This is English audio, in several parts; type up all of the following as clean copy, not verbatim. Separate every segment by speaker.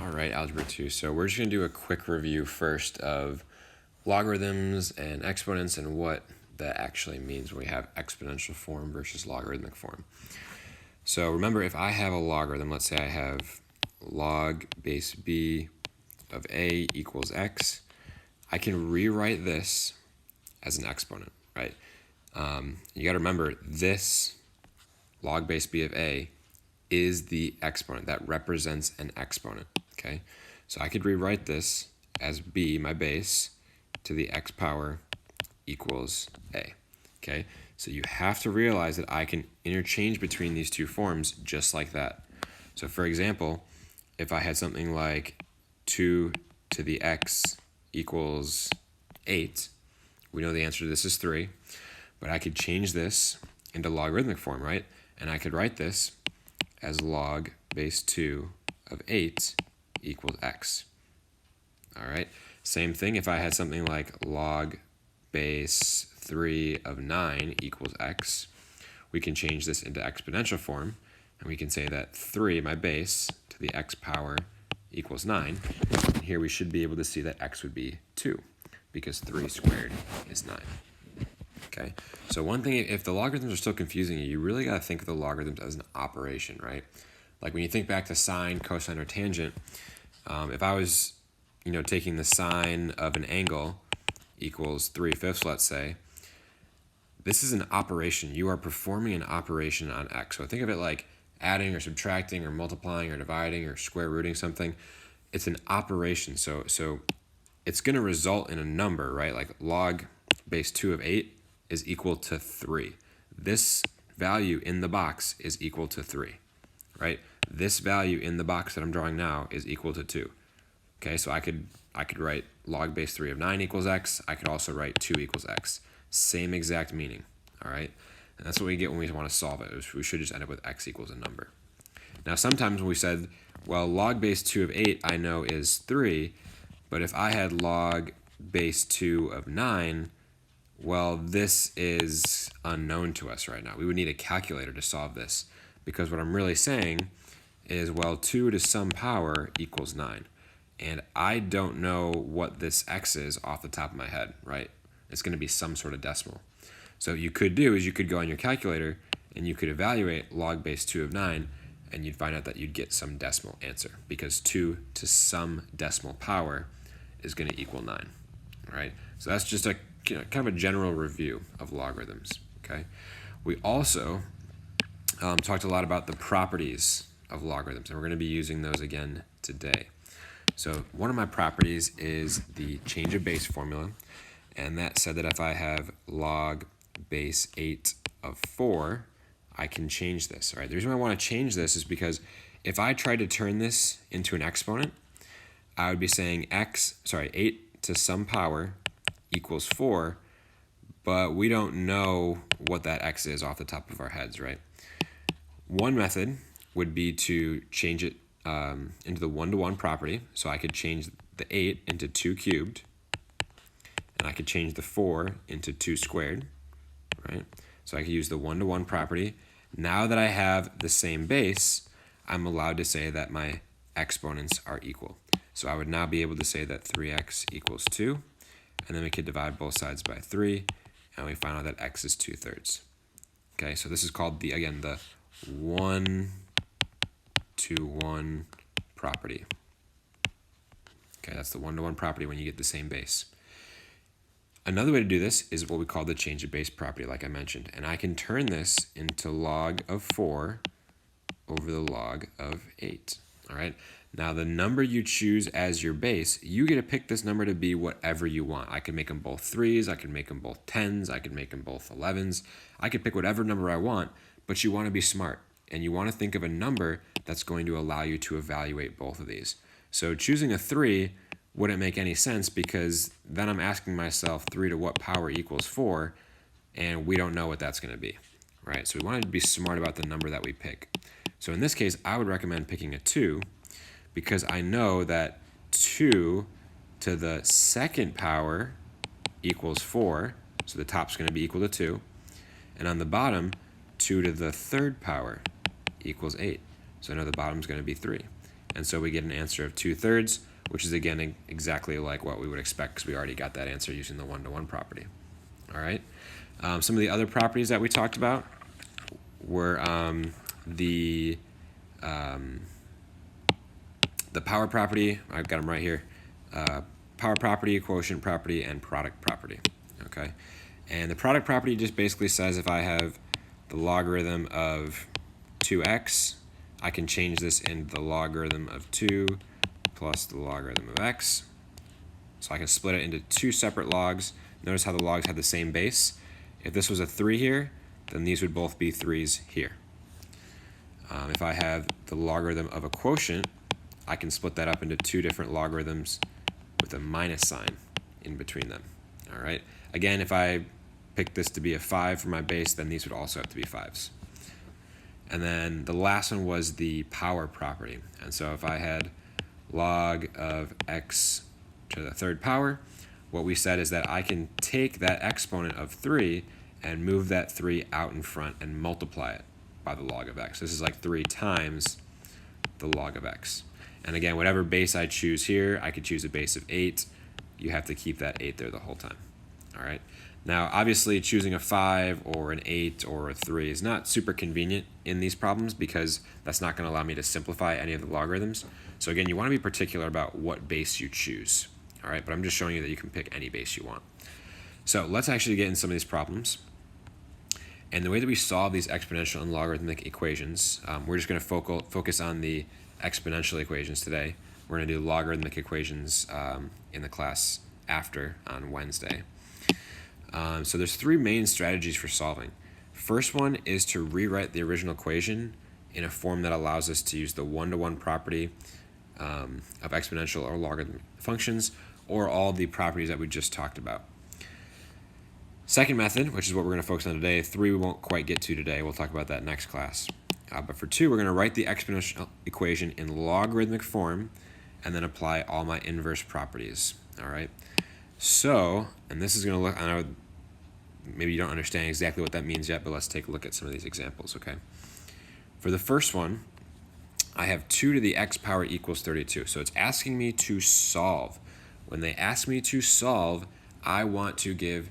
Speaker 1: All right, Algebra 2. So we're just going to do a quick review first of logarithms and exponents and what that actually means when we have exponential form versus logarithmic form. So remember, if I have a logarithm, let's say I have log base b of a equals x, I can rewrite this as an exponent, right? You got to remember, this log base b of a is the exponent that represents an exponent, okay? So I could rewrite this as b, my base, to the x power equals a, okay? So you have to realize that I can interchange between these two forms just like that. So for example, if I had something like 2 to the x equals 8, we know the answer to this is 3, but I could change this into logarithmic form, right? And I could write this as log base 2 of 8 equals x. All right, same thing if I had something like log base 3 of 9 equals x, we can change this into exponential form, and we can say that 3, my base, to the x power equals 9. And here we should be able to see that x would be 2, because 3 squared is 9. Okay, so one thing, if the logarithms are still confusing you, you really got to think of the logarithms as an operation, right? Like when you think back to sine, cosine, or tangent, if I was, taking the sine of an angle equals 3/5, let's say, this is an operation. You are performing an operation on x. So think of it like adding or subtracting or multiplying or dividing or square rooting something. It's an operation. So it's going to result in a number, right? Like log base 2 of 8 is equal to 3. This value in the box is equal to 3, right? This value in the box that I'm drawing now is equal to 2. Okay, so I could write log base 3 of 9 equals x. I could also write 2 equals x. Same exact meaning, all right? And that's what we get when we want to solve it. We should just end up with x equals a number. Now, sometimes we said, well, log base 2 of 8 I know is 3, but if I had log base 2 of 9, well, this is unknown to us right now. We would need a calculator to solve this, because what I'm really saying is, well, 2 to some power equals 9. And I don't know what this x is off the top of my head, right? It's going to be some sort of decimal. So what you could do is you could go on your calculator and you could evaluate log base 2 of 9, and you'd find out that you'd get some decimal answer, because 2 to some decimal power is going to equal 9, right? So that's just a kind of a general review of logarithms, okay? We also talked a lot about the properties of logarithms, and we're going to be using those again today. So one of my properties is the change of base formula, and that said that if I have log base 8 of 4, I can change this, all right? The reason why I want to change this is because if I tried to turn this into an exponent, I would be saying 8 to some power equals 4, but we don't know what that x is off the top of our heads, right? One method would be to change it into the 1-to-1 property. So I could change the 8 into 2 cubed, and I could change the 4 into 2 squared, right? So I could use the 1-to-1 property. Now that I have the same base, I'm allowed to say that my exponents are equal. So I would now be able to say that 3x equals 2, and then we could divide both sides by 3, and we find out that x is 2/3. Okay, so this is called the 1-to-1 property. Okay, that's the 1-to-1 property when you get the same base. Another way to do this is what we call the change of base property, like I mentioned, and I can turn this into log of 4 over the log of 8, all right? Now, the number you choose as your base, you get to pick this number to be whatever you want. I could make them both 3s, I could make them both 10s, I could make them both 11s. I could pick whatever number I want, but you want to be smart, and you want to think of a number that's going to allow you to evaluate both of these. So choosing a 3 wouldn't make any sense, because then I'm asking myself 3 to what power equals 4, and we don't know what that's going to be, right? So we want to be smart about the number that we pick. So in this case, I would recommend picking a 2, because I know that 2 to the second power equals 4, so the top's going to be equal to 2, and on the bottom, 2 to the third power equals 8, so I know the bottom's going to be 3. and so we get an answer of 2/3, which is again exactly like what we would expect because we already got that answer using the one-to-one property. All right. Some of the other properties that we talked about were the power property. I've got them right here. Power property, quotient property, and product property. Okay. And the product property just basically says if I have the logarithm of 2x, I can change this into the logarithm of 2 plus the logarithm of x. So I can split it into two separate logs. Notice how the logs have the same base. If this was a 3 here, then these would both be 3's here. If I have the logarithm of a quotient, I can split that up into two different logarithms with a minus sign in between them. All right. Again, if I pick this to be a 5 for my base, then these would also have to be 5's. And then the last one was the power property. And so if I had log of x to the third power, what we said is that I can take that exponent of 3 and move that 3 out in front and multiply it by the log of x. This is like 3 times the log of x. And again, whatever base I choose here, I could choose a base of 8. You have to keep that 8 there the whole time. All right. Now, obviously, choosing a 5 or an 8 or a 3 is not super convenient in these problems because that's not going to allow me to simplify any of the logarithms. So again, you want to be particular about what base you choose. All right, but I'm just showing you that you can pick any base you want. So let's actually get in some of these problems. And the way that we solve these exponential and logarithmic equations, we're just going to focus on the exponential equations today. We're going to do logarithmic equations in the class after on Wednesday. So there's 3 main strategies for solving. First one is to rewrite the original equation in a form that allows us to use the one-to-one property of exponential or logarithmic functions, or all the properties that we just talked about. Second method, which is what we're going to focus on today. 3 we won't quite get to today. We'll talk about that next class. But for 2, we're going to write the exponential equation in logarithmic form and then apply all my inverse properties. All right. So, and this is going to look, I know maybe you don't understand exactly what that means yet, but let's take a look at some of these examples, okay? For the first one, I have 2 to the x power equals 32. So it's asking me to solve. When they ask me to solve, I want to give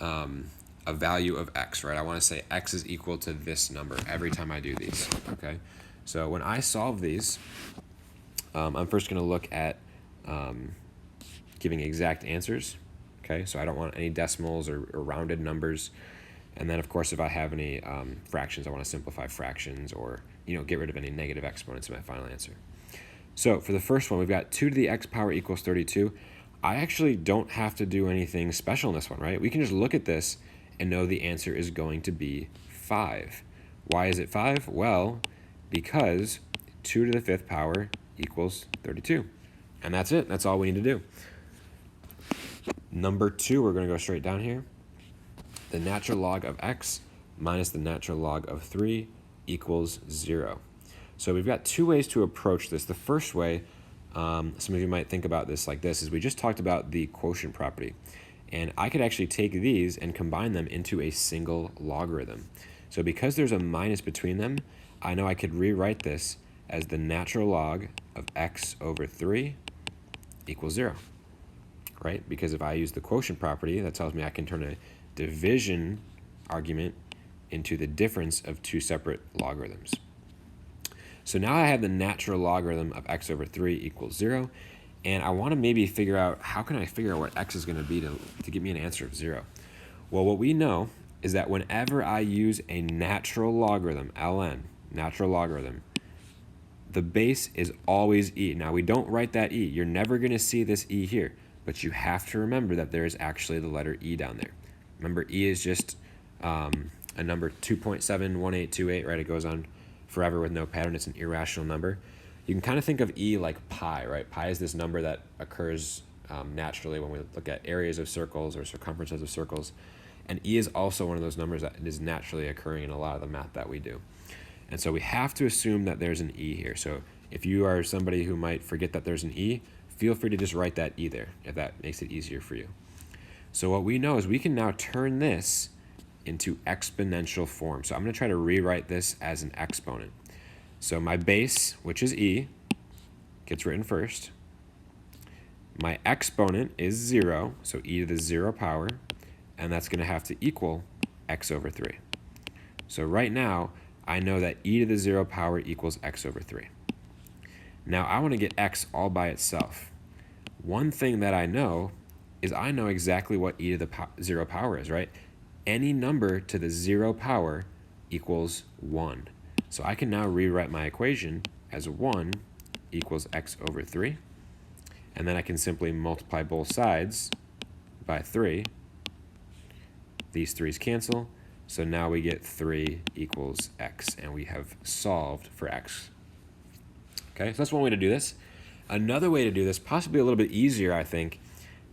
Speaker 1: a value of x, right? I want to say x is equal to this number every time I do these, okay? So when I solve these, I'm first going to look at giving exact answers, okay? So I don't want any decimals or rounded numbers. And then, of course, if I have any fractions, I want to simplify fractions or, get rid of any negative exponents in my final answer. So for the first one, we've got 2 to the x power equals 32. I actually don't have to do anything special in this one, right? We can just look at this and know the answer is going to be 5. Why is it 5? Well, because 2 to the 5th power equals 32. And that's it. That's all we need to do. Number 2, we're going to go straight down here. The natural log of x minus the natural log of 3 equals 0. So we've got 2 ways to approach this. The first way, some of you might think about this like this, is we just talked about the quotient property. And I could actually take these and combine them into a single logarithm. So because there's a minus between them, I know I could rewrite this as the natural log of x over 3 equals 0. Right? Because if I use the quotient property, that tells me I can turn a division argument into the difference of 2 separate logarithms. So now I have the natural logarithm of x over 3 equals 0, and I want to maybe figure out how can I figure out what x is going to be to give me an answer of 0. Well, what we know is that whenever I use a natural logarithm, ln, natural logarithm, the base is always e. Now, we don't write that e. You're never going to see this e here, but you have to remember that there is actually the letter e down there. Remember, e is just a number 2.71828, right? It goes on forever with no pattern. It's an irrational number. You can kind of think of e like pi, right? Pi is this number that occurs naturally when we look at areas of circles or circumferences of circles. And e is also one of those numbers that is naturally occurring in a lot of the math that we do. And so we have to assume that there's an e here. So if you are somebody who might forget that there's an e, feel free to just write that e there if that makes it easier for you. So what we know is we can now turn this into exponential form. So I'm going to try to rewrite this as an exponent. So my base, which is e, gets written first. My exponent is 0, so e to the 0 power, and that's going to have to equal x over 3. So right now, I know that e to the 0 power equals x over 3. Now I want to get x all by itself. One thing that I know is I know exactly what e to the 0 power is, right? Any number to the 0 power equals 1. So I can now rewrite my equation as 1 equals x over 3. And then I can simply multiply both sides by 3. These 3's cancel. So now we get 3 equals x, and we have solved for x. Okay, so that's one way to do this. Another way to do this, possibly a little bit easier, I think,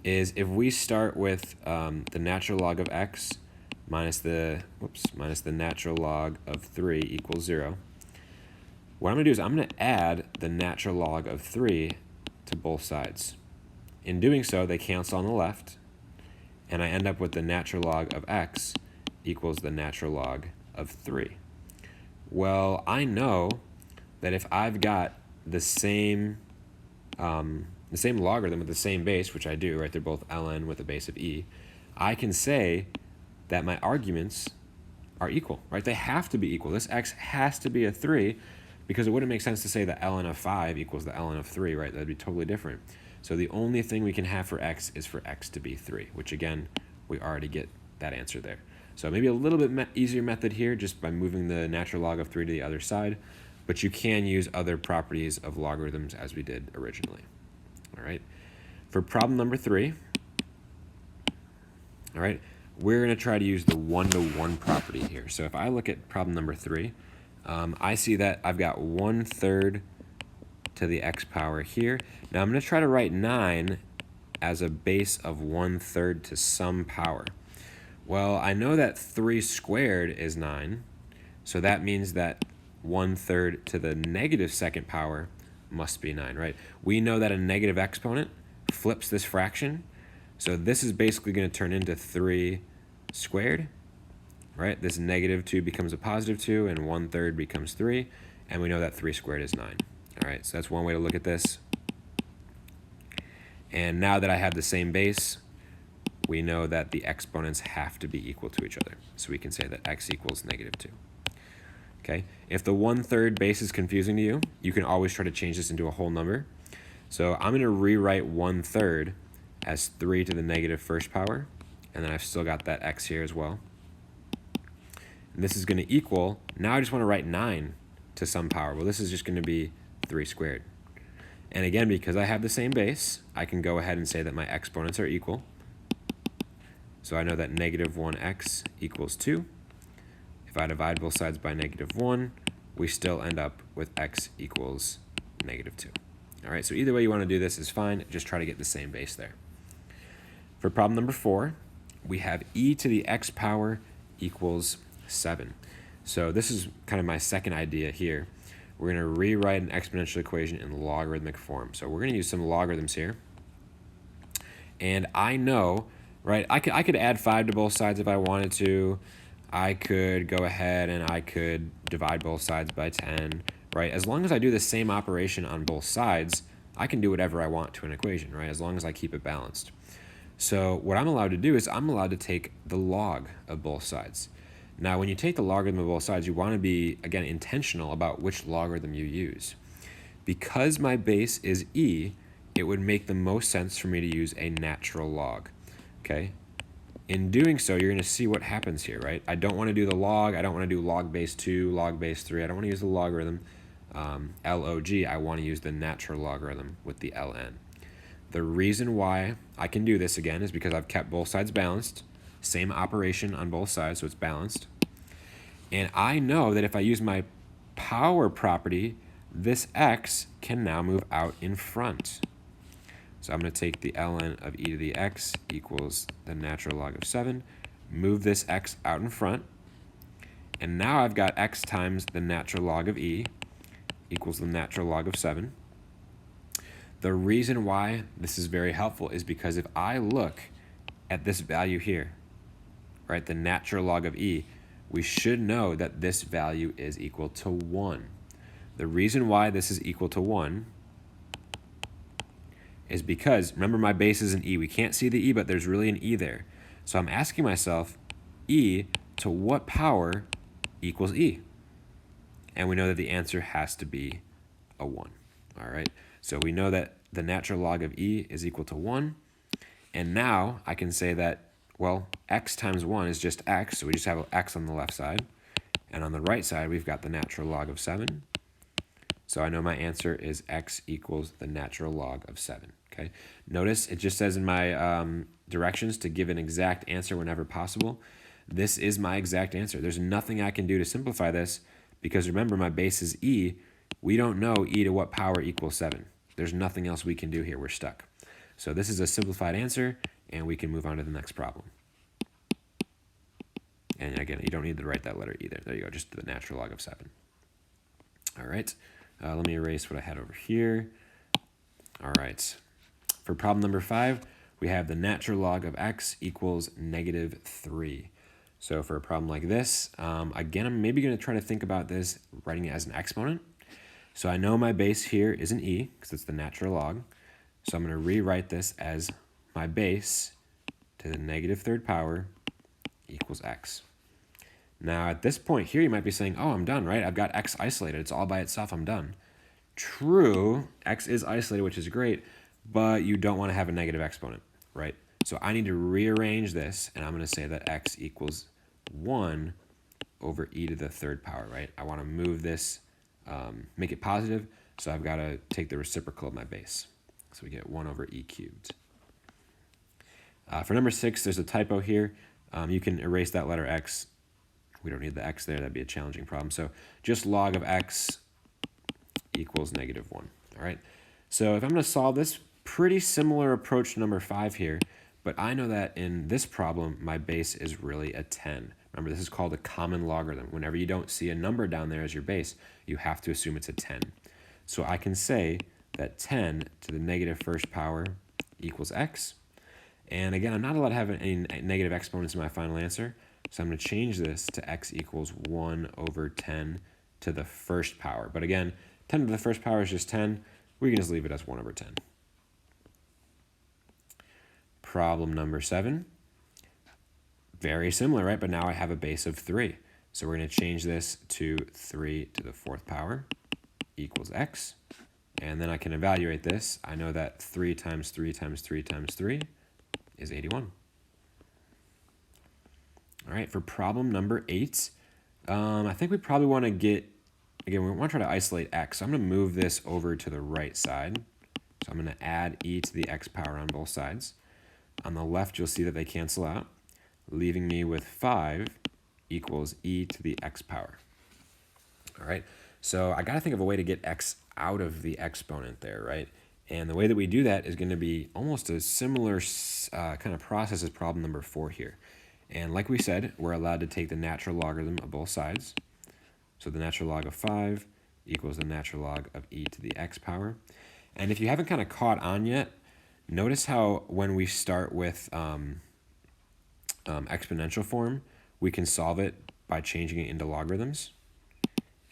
Speaker 1: is if we start with the natural log of x minus the natural log of 3 equals 0. What I'm going to do is I'm going to add the natural log of 3 to both sides. In doing so, they cancel on the left, and I end up with the natural log of x equals the natural log of 3. Well, I know that if I've got the same logarithm with the same base, which I do, right? They're both ln with a base of e. I can say that my arguments are equal, right? They have to be equal. This x has to be a 3 because it wouldn't make sense to say that ln of 5 equals the ln of 3, right? That'd be totally different. So the only thing we can have for x is for x to be 3, which again, we already get that answer there. So maybe a little bit easier method here just by moving the natural log of 3 to the other side, but you can use other properties of logarithms as we did originally. All right. For problem number 3, all right, we're going to try to use the one-to-one property here. So if I look at problem number 3, I see that I've got 1/3 to the x power here. Now I'm going to try to write 9 as a base of 1/3 to some power. Well, I know that 3 squared is 9, so that means that 1/3 to the negative second power must be 9, right? We know that a negative exponent flips this fraction, so this is basically going to turn into 3 squared, right? This negative 2 becomes a positive 2, and 1/3 becomes 3, and we know that 3 squared is 9. All right, so that's one way to look at this. And now that I have the same base, we know that the exponents have to be equal to each other. So we can say that x equals -2. Okay, if the 1/3 base is confusing to you, you can always try to change this into a whole number. So I'm going to rewrite 1/3 as 3 to the negative first power, and then I've still got that x here as well. And this is going to equal, now I just want to write 9 to some power. Well, this is just going to be 3 squared. And again, because I have the same base, I can go ahead and say that my exponents are equal. So I know that -1x equals 2. If I divide both sides by -1, we still end up with x equals -2. All right, so either way you want to do this is fine. Just try to get the same base there. For problem number 4, we have e to the x power equals 7. So this is kind of my second idea here. We're going to rewrite an exponential equation in logarithmic form. So we're going to use some logarithms here. And I know, right, I could add 5 to both sides if I wanted to. I could go ahead and I could divide both sides by 10, right? As long as I do the same operation on both sides, I can do whatever I want to an equation, right? As long as I keep it balanced. So what I'm allowed to do is I'm allowed to take the log of both sides. Now, when you take the logarithm of both sides, you want to be, again, intentional about which logarithm you use. Because my base is e, it would make the most sense for me to use a natural log, okay? In doing so, you're going to see what happens here, right? I don't want to do the log. I don't want to do log base 2, log base 3. I don't want to use the logarithm log. I want to use the natural logarithm with the ln. The reason why I can do this, again, is because I've kept both sides balanced. Same operation on both sides, so it's balanced. And I know that if I use my power property, this x can now move out in front. So I'm going to take the ln of e to the x equals the natural log of 7, move this x out in front, and now I've got x times the natural log of e equals the natural log of 7. The reason why this is very helpful is because if I look at this value here, right, the natural log of e, we should know that this value is equal to 1. The reason why this is equal to 1 is because, remember, my base is an e. We can't see the e, but there's really an e there. So I'm asking myself, e to what power equals e? And we know that the answer has to be a 1. All right, so we know that the natural log of e is equal to 1. And now I can say that, well, x times 1 is just x, so we just have an x on the left side. And on the right side, we've got the natural log of 7. So I know my answer is x equals the natural log of 7. Okay. Notice it just says in my directions to give an exact answer whenever possible. This is my exact answer. There's nothing I can do to simplify this because remember, my base is e. We don't know e to what power equals 7. There's nothing else we can do here. We're stuck. So this is a simplified answer, and we can move on to the next problem. And again, you don't need to write that letter either. There you go, just the natural log of 7. All right, let me erase what I had over here. All right, for problem number 5, we have the natural log of x equals -3. So for a problem like this, again, I'm maybe going to try to think about this writing it as an exponent. So I know my base here is an e, because it's the natural log. So I'm going to rewrite this as my base to the -3rd power equals x. Now at this point here, you might be saying, oh, I'm done, right? I've got x isolated. It's all by itself. I'm done. True, x is isolated, which is great, but you don't want to have a negative exponent, right? So I need to rearrange this, and I'm going to say that x equals 1 over e to the 3rd power, right? I want to move this, make it positive, so I've got to take the reciprocal of my base. So we get 1 over e cubed. For number 6, there's a typo here. You can erase that letter x. We don't need the x there. That'd be a challenging problem. So just log of x equals -1. All right. So if I'm going to solve this, pretty similar approach to number 5 here, but I know that in this problem, my base is really a 10. Remember, this is called a common logarithm. Whenever you don't see a number down there as your base, you have to assume it's a 10. So I can say that 10 to the -1st power equals x. And again, I'm not allowed to have any negative exponents in my final answer. So I'm going to change this to x equals 1 over 10 to the 1st power. But again, 10 to the 1st power is just 10. We can just leave it as 1 over 10. Problem number 7. Very similar, right? But now I have a base of 3. So we're going to change this to 3 to the 4th power equals x. And then I can evaluate this. I know that 3 times 3 times 3 times 3 is 81. All right, for problem number 8, I think we probably want to get, again, we want to try to isolate x. So I'm going to move this over to the right side. So I'm going to add e to the x power on both sides. On the left, you'll see that they cancel out, leaving me with 5 equals e to the x power. All right, so I got to think of a way to get x out of the exponent there, right? And the way that we do that is going to be almost a similar kind of process as problem number 4 here. And like we said, we're allowed to take the natural logarithm of both sides. So the natural log of 5 equals the natural log of e to the x power. And if you haven't kind of caught on yet, notice how when we start with exponential form, we can solve it by changing it into logarithms.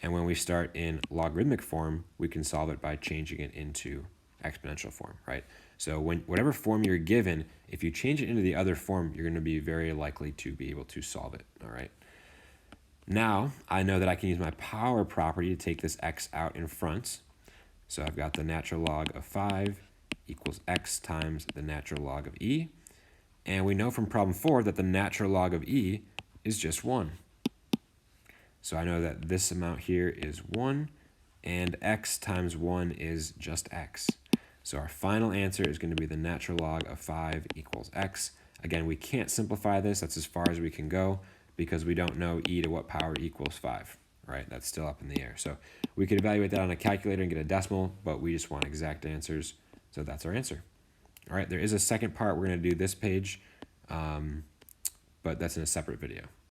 Speaker 1: And when we start in logarithmic form, we can solve it by changing it into exponential form, right? So whatever form you're given, if you change it into the other form, you're going to be very likely to be able to solve it, all right? Now, I know that I can use my power property to take this x out in front. So I've got the natural log of 5 equals x times the natural log of e. And we know from problem 4 that the natural log of e is just 1. So I know that this amount here is 1, and x times 1 is just x. So our final answer is going to be the natural log of 5 equals x. Again, we can't simplify this. That's as far as we can go because we don't know e to what power equals 5, right? That's still up in the air. So we could evaluate that on a calculator and get a decimal, but we just want exact answers. So that's our answer. All right, there is a second part. We're going to do this page, but that's in a separate video.